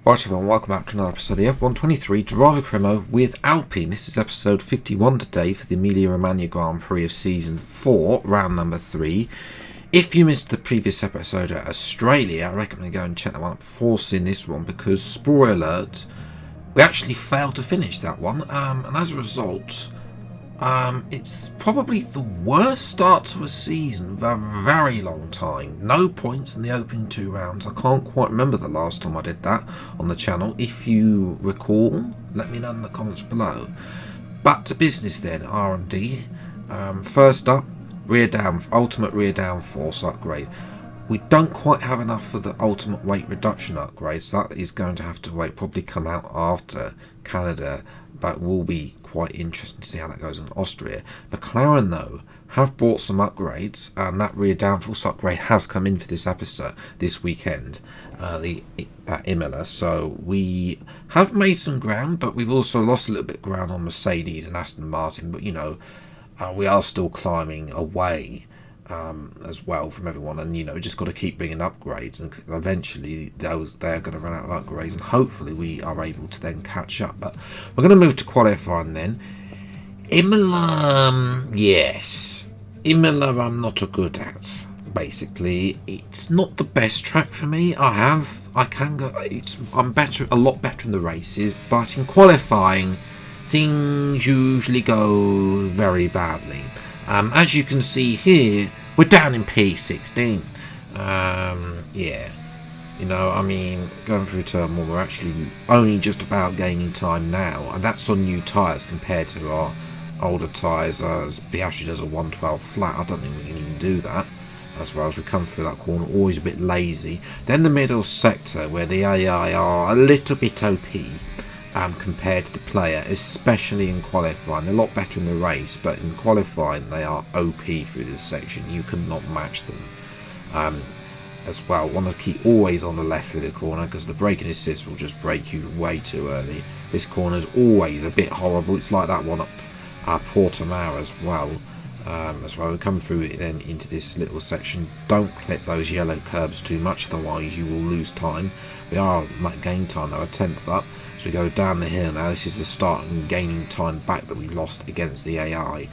Right everyone, welcome back to another episode of the F123 Driver Cremo with Alpine. This is episode 51 today for the Emilia-Romagna Grand Prix of Season 4, round number 3. If you missed the previous episode at Australia, I recommend go and check that one up before seeing this one, because, spoiler alert, we actually failed to finish that one, and as a result, it's probably the worst start to a season for a very long time. No points in the opening 2 rounds. I can't quite remember the last time I did that on the channel. If you recall, let me know in the comments below. Back to business then, R&D. First up, ultimate rear downforce upgrade. We don't quite have enough for the ultimate weight reduction upgrade, so that is going to have to wait, probably come out after Canada, but will be quite interesting to see how that goes in Austria. McLaren though have bought some upgrades, and that rear downforce upgrade has come in for this episode this weekend, the Imola. So we have made some ground, but we've also lost a little bit of ground on Mercedes and Aston Martin. But you know, we are still climbing away as well from everyone, and you know, just got to keep bringing upgrades, and eventually they're going to run out of upgrades, and hopefully we are able to then catch up. But we're going to move to qualifying then. Imola, yes, Imola I'm not a good at. Basically, it's not the best track for me. I'm a lot better in the races, but in qualifying things usually go very badly. As you can see here, we're down in P16. Yeah, you know, I mean, going through turn 1, we're actually only just about gaining time now, and that's on new tyres compared to our older tyres. As Piastri does a 112 flat, I don't think we can even do that. As well as we come through that corner, always a bit lazy. Then the middle sector, where the AI are a little bit OP. Compared to the player, especially in qualifying. They're a lot better in the race, but in qualifying they are OP through this section. You cannot match them. As well, want to keep always on the left through the corner, because the braking assist will just brake you way too early. This corner is always a bit horrible. It's like that one up Portimao as well. We come through it then into this little section. Don't clip those yellow curbs too much, otherwise you will lose time. We are gain time though, a 10th up. So we go down the hill now. This is the start and gaining time back that we lost against the AI,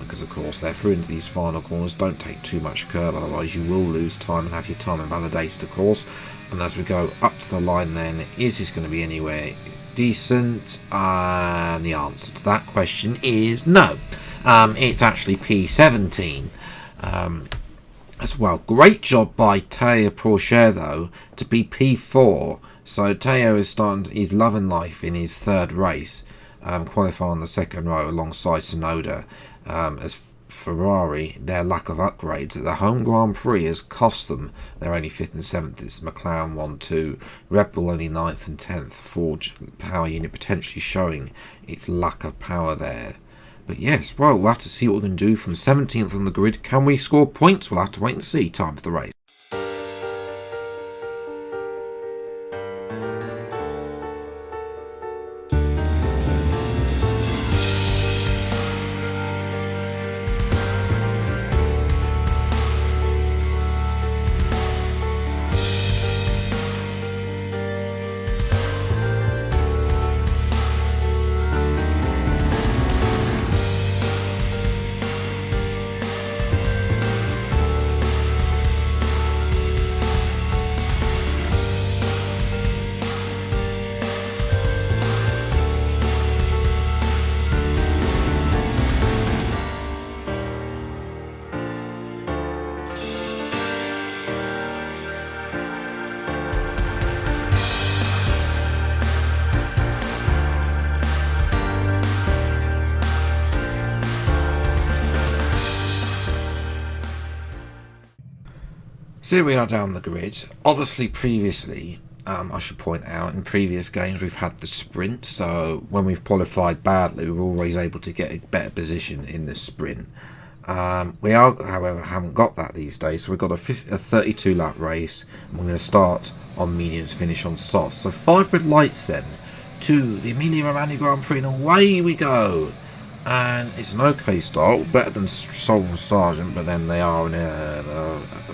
because of course they're through into these final corners. Don't take too much curb, otherwise you will lose time and have your time invalidated, of course. And as we go up to the line then, is this going to be anywhere decent? And the answer to that question is no. It's actually P17 as well. Great job by Teo Pourchaire though to be P4. So Teo is starting his loving life in his 3rd race, qualifying on the 2nd row alongside Tsunoda. As Ferrari, their lack of upgrades at the home Grand Prix has cost them. They're only 5th and 7th. It's McLaren 1-2, Red Bull only 9th and 10th. Forge power unit potentially showing its lack of power there. But yes, well, we'll have to see what we can do from 17th on the grid. Can we score points? We'll have to wait and see. Time for the race. So here we are down the grid. Obviously previously, I should point out, in previous games we've had the sprint, so when we've qualified badly we're always able to get a better position in the sprint. We are, however, haven't got that these days, so we've got a 32 lap race, and we're going to start on mediums, finish on softs. So 5 red lights then to the Emilia-Romagna Grand Prix, and away we go. And it's an okay start, better than Sol and Sargent, but then they are in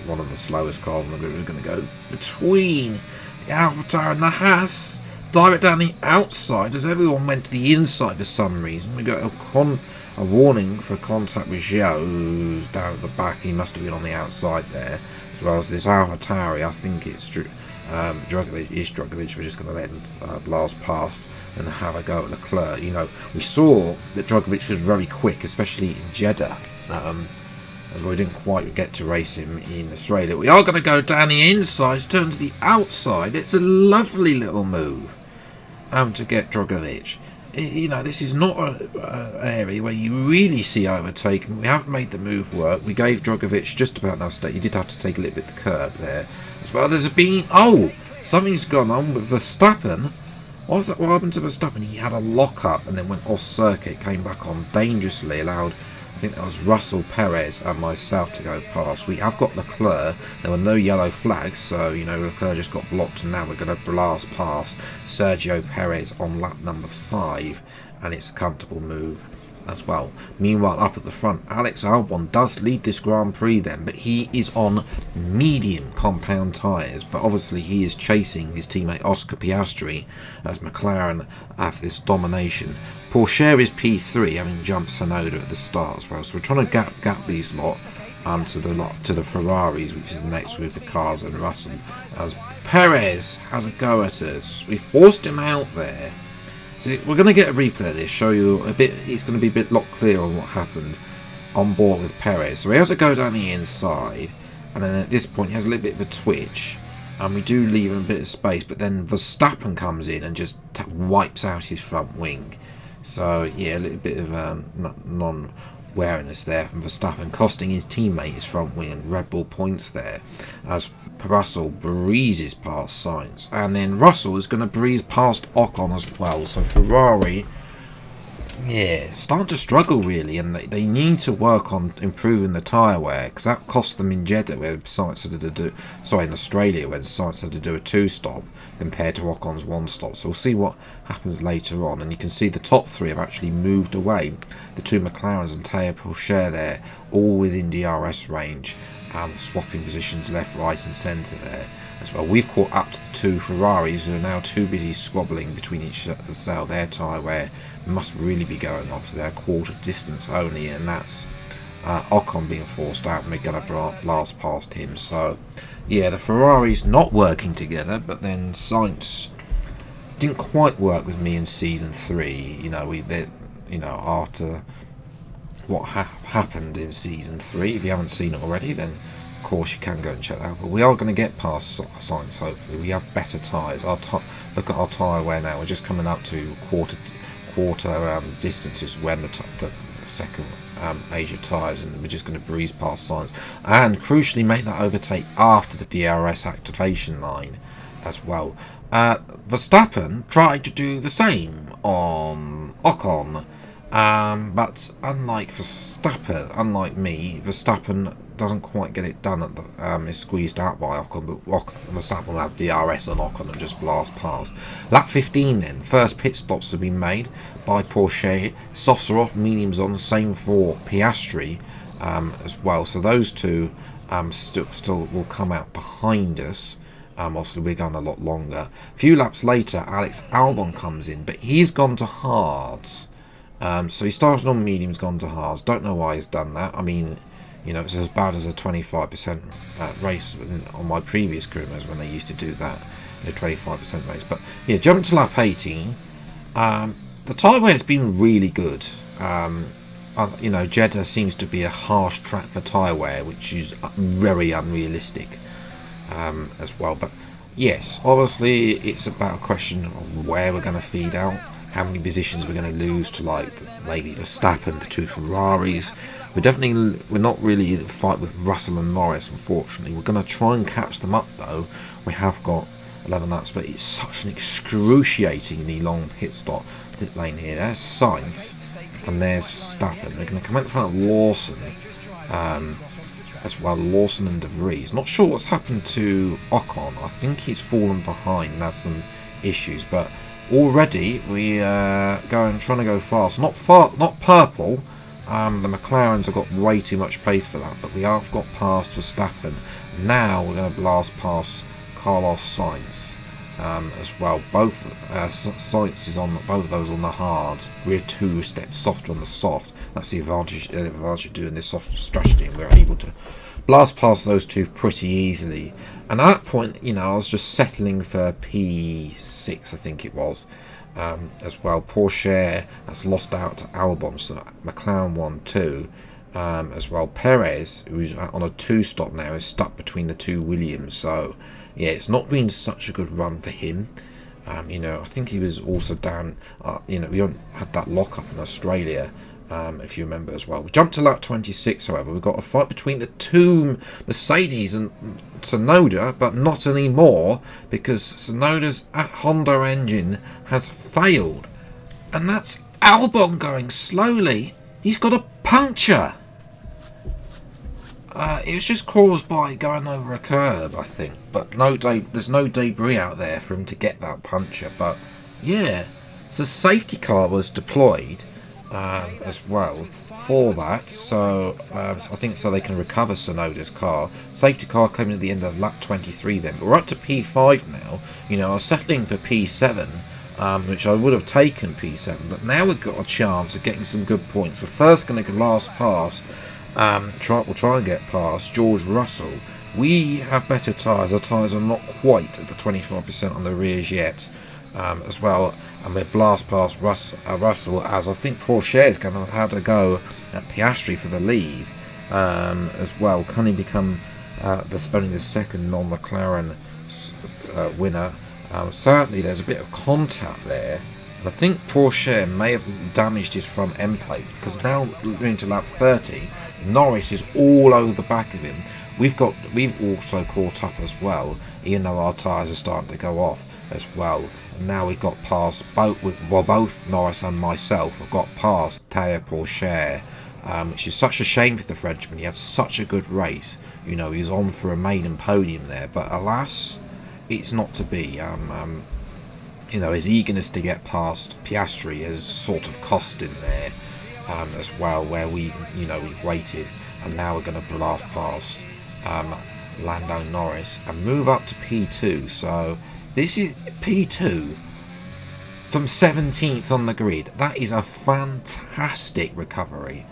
one of the slowest cars on the grid. We're going to go between the AlphaTauri and the Haas direct down the outside as everyone went to the inside for some reason. We got a warning for contact with Zhou, who's down at the back. He must have been on the outside there, as well as this AlphaTauri. I think it's Drugovich. We're just going to let him blast past and have a go at Leclerc. You know, we saw that Drugovich was very quick, especially in Jeddah. As we didn't quite get to race him in Australia. We are going to go down the inside, turn to the outside. It's a lovely little move to get Drugovich. You know, this is not an area where you really see overtaking. We haven't made the move work. We gave Drugovich just about enough state. You did have to take a little bit of the curve there. As well, there's been... Oh! Something's gone on with Verstappen. What happened to Verstappen? He had a lock-up and then went off circuit, came back on dangerously, allowed... I think that was Russell, Perez and myself to go past. We have got Leclerc. There were no yellow flags, so, you know, Leclerc just got blocked, and now we're going to blast past Sergio Perez on lap number 5, and it's a comfortable move as well. Meanwhile, up at the front, Alex Albon does lead this Grand Prix then, but he is on medium compound tyres, but obviously he is chasing his teammate Oscar Piastri as McLaren have this domination. Porsche is P3, having jumped Tsunoda at the start as well, so we're trying to gap these lot to the Ferraris, which is next with the cars and Russell, as Perez has a go at us. We forced him out there. So we're going to get a replay of this, show you a bit. It's going to be a bit lot clearer on what happened on board with Perez. So he has to go down the inside, and then at this point he has a little bit of a twitch, and we do leave him a bit of space, but then Verstappen comes in and just wipes out his front wing. So yeah, a little bit of non-wariness there from Verstappen, costing his teammate his front wing and Red Bull points there, as Russell breezes past Sainz, and then Russell is going to breeze past Ocon as well. So Ferrari, yeah, starting to struggle really, and they need to work on improving the tyre wear, because that cost them in Jeddah, where Sainz had to do, in Australia, when Sainz had to do a 2-stop compared to Ocon's 1-stop. So we'll see what happens later on, and you can see the top 3 have actually moved away. The 2 McLarens and Teo Porsche there, all within DRS range, swapping positions left, right and centre there as well. We've caught up to the 2 Ferraris who are now too busy squabbling between each other to sell their tyre wear. Must really be going on, so they're quarter distance only, and that's Ocon being forced out, and we're going to blast past him. So yeah, the Ferraris not working together, but then Sainz didn't quite work with me in season 3. You know, after what happened in season 3. If you haven't seen it already, then of course you can go and check that out. But we are going to get past Sainz. Hopefully, we have better tyres. Look at our tyre wear now. We're just coming up to quarter distances when the second Asia tyres, and we're just going to breeze past Sainz and crucially make that overtake after the DRS activation line as well. Verstappen tried to do the same on Ocon, but unlike me, Verstappen doesn't quite get it done at the is squeezed out by Ocon, but Verstappen will have DRS on Ocon and just blast past. Lap 15 then, first pit stops have been made by Porsche. Softs are off, mediums on, same for Piastri as well. So those two still will come out behind us. Obviously we're going a lot longer. A few laps later, Alex Albon comes in, but he's gone to hards. So he started on mediums, gone to hards. Don't know why he's done that. I mean, you know, it's as bad as a 25% race on my previous careers when they used to do that, the 25% race. But yeah, jumping to lap 18, the tyre wear has been really good. You know, Jeddah seems to be a harsh track for tyre wear, which is very unrealistic as well. But yes, obviously it's about a question of where we're going to feed out, how many positions we're going to lose to, like, maybe Verstappen, the 2 Ferraris. We're not really in a fight with Russell and Norris, unfortunately. We're going to try and catch them up though. We have got 11 laps, but it's such an excruciatingly long pit lane here. There's Sainz and there's Verstappen. They're going to come out in front of Lawson as well, Lawson and De Vries. Not sure what's happened to Ocon. I think he's fallen behind and has some issues, but already we are trying to go fast. Not purple. The McLarens have got way too much pace for that, but we have got past Verstappen. Now we're going to blast past Carlos Sainz as well. Both sights is on both of those on the hard. We're 2 steps softer on the soft. That's the advantage of doing this soft strategy, and we're able to blast past those two pretty easily. And at that point, I was just settling for P6, I think it was, as well. Porsche has lost out to Albon, so McLaren 1-2. As well, Perez, who's on a 2-stop now, is stuck between the 2 Williams. So yeah, it's not been such a good run for him. I think he was also down. We had that lock up in Australia, if you remember as well. We jumped to lap 26, however. We've got a fight between the 2 Mercedes and Tsunoda, but not anymore, because Tsunoda's Honda engine has failed, and that's Albon going slowly. He's got a puncture. It was just caused by going over a curb, I think. But there's no debris out there for him to get that puncture. But yeah, so safety car was deployed as well for that. So I think so they can recover Tsunoda's car. Safety car coming at the end of lap 23 then. But we're up to P5 now. I was settling for P7. Which I would have taken P7, but now we've got a chance of getting some good points. We're first going to last pass. We'll try and get past George Russell. We have better tyres. Our tyres are not quite at the 25% on the rears yet, as well. And we'll blast past Russell, as I think Porsche is going to have to go at Piastri for the lead, as well. Can he become only the second non-McLaren winner? Certainly there's a bit of contact there, and I think Porsche may have damaged his front end plate, because now going to lap 30, Norris is all over the back of him. We've also caught up as well, even though our tyres are starting to go off as well. And now we've got past both Norris and myself have got past Théo Pourchaire, which is such a shame for the Frenchman. He had such a good race. He was on for a maiden podium there, but alas, it's not to be. His eagerness to get past Piastri has sort of cost him there, as well, where we've waited, and now we're going to blast past Lando Norris and move up to P2. So this is P2 from 17th on the grid. That is a fantastic recovery,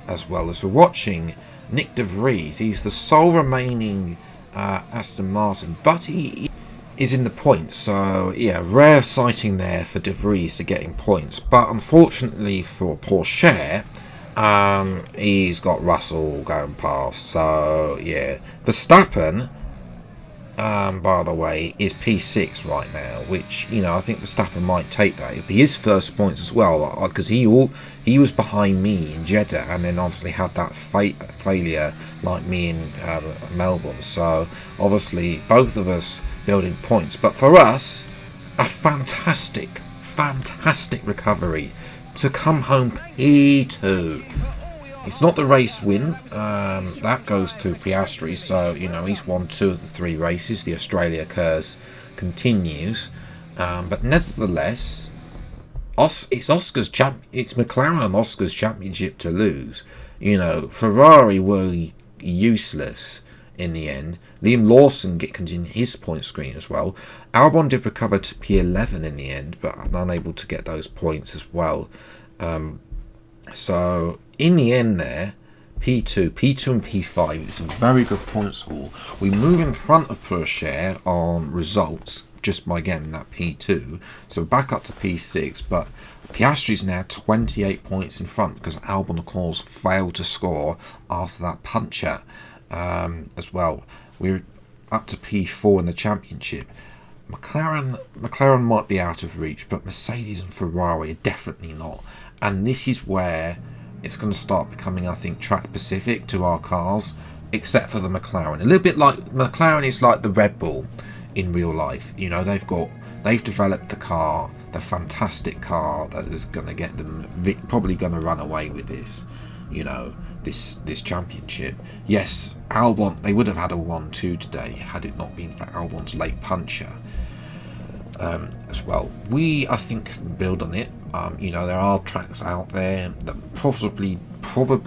as well as we're watching Nick De Vries. He's the sole remaining Aston Martin, but he is in the points, so yeah, rare sighting there for De Vries to getting points. But unfortunately for Porsche, he's got Russell going past. So yeah, Verstappen, by the way, is P6 right now, which I think Verstappen might take that. It'd be his first points as well, because he was behind me in Jeddah, and then obviously had that failure like me in Melbourne. So obviously both of us building points, but for us, a fantastic recovery to come home P2. It's not the race win, that goes to Piastri, so he's won 2 of the 3 races. The Australia curse continues, but nevertheless, it's McLaren and Oscar's championship to lose. Ferrari were useless in the end. Liam Lawson continued his point screen as well. Albon did recover to P11 in the end, but unable to get those points as well. So in the end there, P2 and P5, it's a very good points haul. We move in front of Pourchaire on results just by getting that P2. So we're back up to P6, but Piastri's now 28 points in front, because Albon, of course, failed to score after that puncture. As well, we're up to P4 in the championship. McLaren might be out of reach, but Mercedes and Ferrari are definitely not. And this is where it's going to start becoming, I think, track specific to our cars, except for the McLaren. A little bit like McLaren is like the Red Bull in real life. They've developed the car, the fantastic car that is going to get them probably going to run away with this. This championship. Yes, Albon, they would have had a 1-2 today had it not been for Albon's late puncture, as well. We, I think, can build on it. There are tracks out there that probably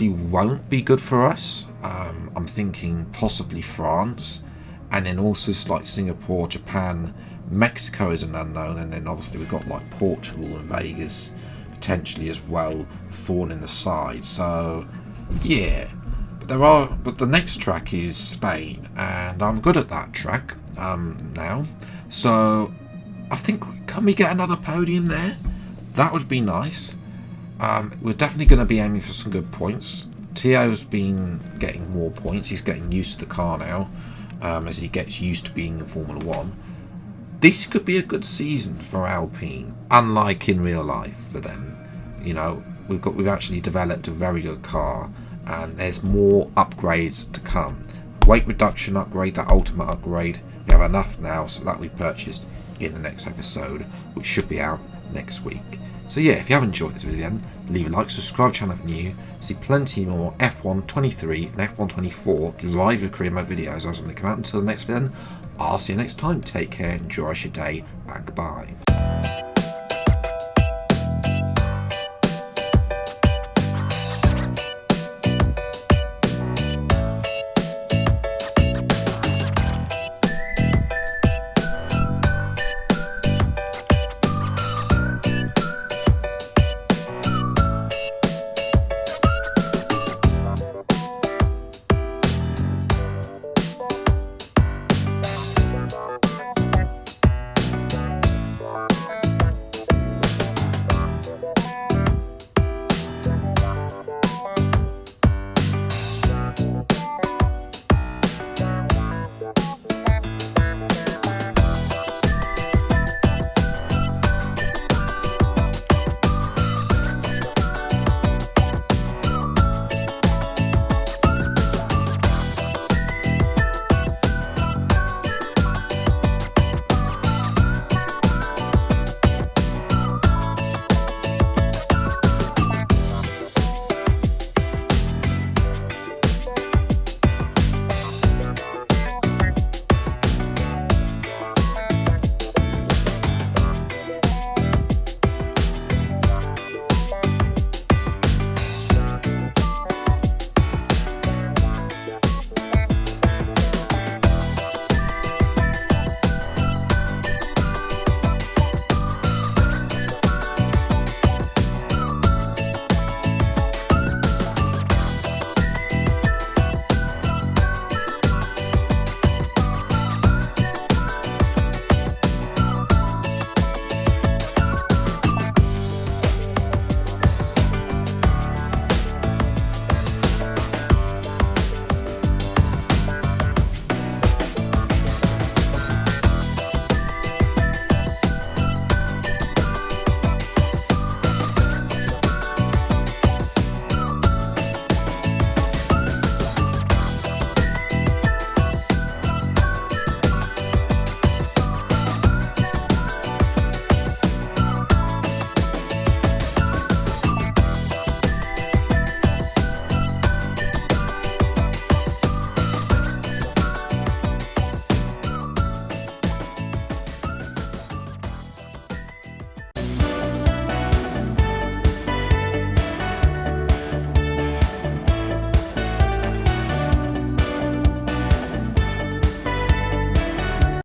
won't be good for us. I'm thinking possibly France, and then also like Singapore, Japan, Mexico is an unknown, and then obviously we've got like Portugal and Vegas potentially as well, thorn in the side. So yeah, but the next track is Spain, and I'm good at that track now. So I think, can we get another podium there? That would be nice. We're definitely going to be aiming for some good points. Tio's been getting more points. He's getting used to the car now, as he gets used to being in Formula 1. This could be a good season for Alpine, unlike in real life for them. You know, we've actually developed a very good car, and there's more upgrades to come. Weight reduction upgrade, that ultimate upgrade, we have enough now, so that we purchased in the next episode, which should be out next week. So yeah, if you have enjoyed this video, then leave a like, subscribe channel if you're new, see plenty more F1 23 and F1 24 live career mode videos as when they come out. Until the next video, I'll see you next time. Take care, enjoy your day, and goodbye.